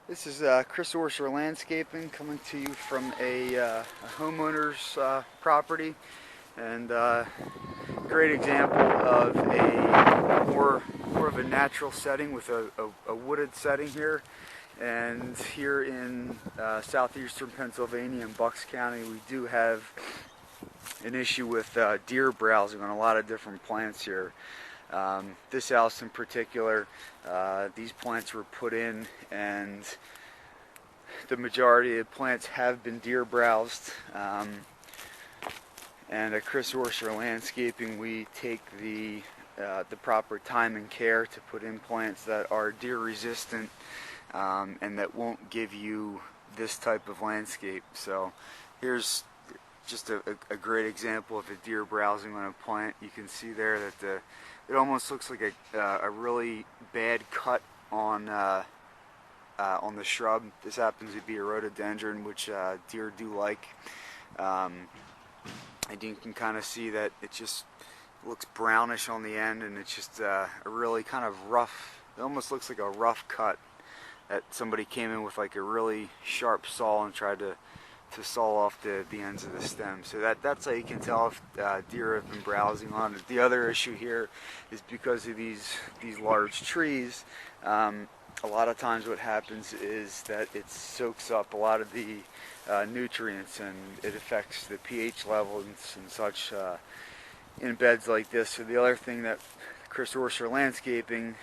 This is Chris Orser Landscaping coming to you from a homeowner's property, and great example of a more of a natural setting with a wooded setting here. And here in southeastern Pennsylvania in Bucks County, we do have an issue with deer browsing on a lot of different plants here. This house in particular, these plants were put in, and the majority of plants have been deer browsed. And at Chris Orser Landscaping, we take the proper time and care to put in plants that are deer resistant and that won't give you this type of landscape. So here's just a great example of a deer browsing on a plant. You can see there that it almost looks like a really bad cut on the shrub. This happens to be a rhododendron, which deer do like. And you can kind of see that it just looks brownish on the end, and it's just a really kind of rough, it almost looks like a rough cut that somebody came in with like a really sharp saw and tried to saw off the ends of the stem. So that's how you can tell if deer have been browsing on it. The other issue here is because of these large trees. A lot of times what happens is that it soaks up a lot of the nutrients, and it affects the pH levels and such in beds like this. So the other thing that Chris Orser Landscaping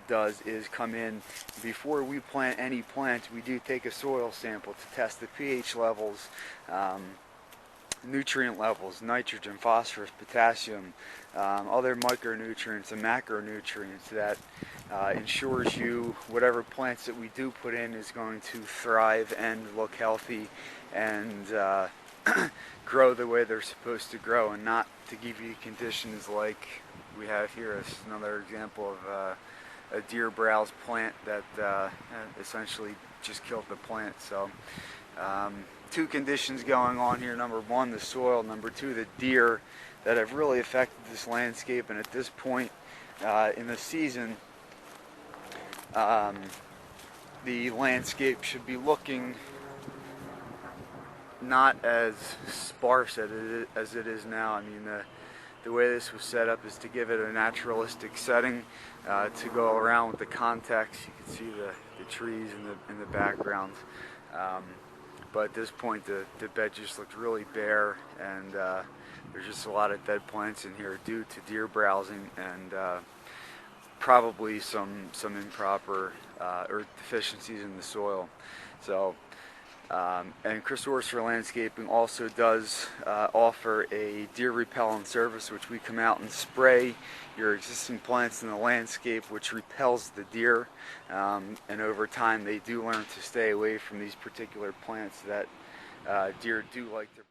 does is come in before we plant any plant. We do take a soil sample to test the pH levels, nutrient levels, nitrogen, phosphorus, potassium, other micronutrients and macronutrients that ensures you whatever plants that we do put in is going to thrive and look healthy and grow the way they're supposed to grow, and not to give you conditions like we have here. This is another example of a deer browse plant that essentially just killed the plant. So two conditions going on here: number one, the soil; number two, the deer, that have really affected this landscape. And at this point in the season, the landscape should be looking not as sparse as it is now. I mean, the way this was set up is to give it a naturalistic setting to go around with the context. You can see the trees in the background. But at this point, the bed just looked really bare, and there's just a lot of dead plants in here due to deer browsing and probably some improper or deficiencies in the soil. So, and Chris Orser Landscaping also does offer a deer repellent service, which we come out and spray your existing plants in the landscape, which repels the deer. And over time, they do learn to stay away from these particular plants that deer do like to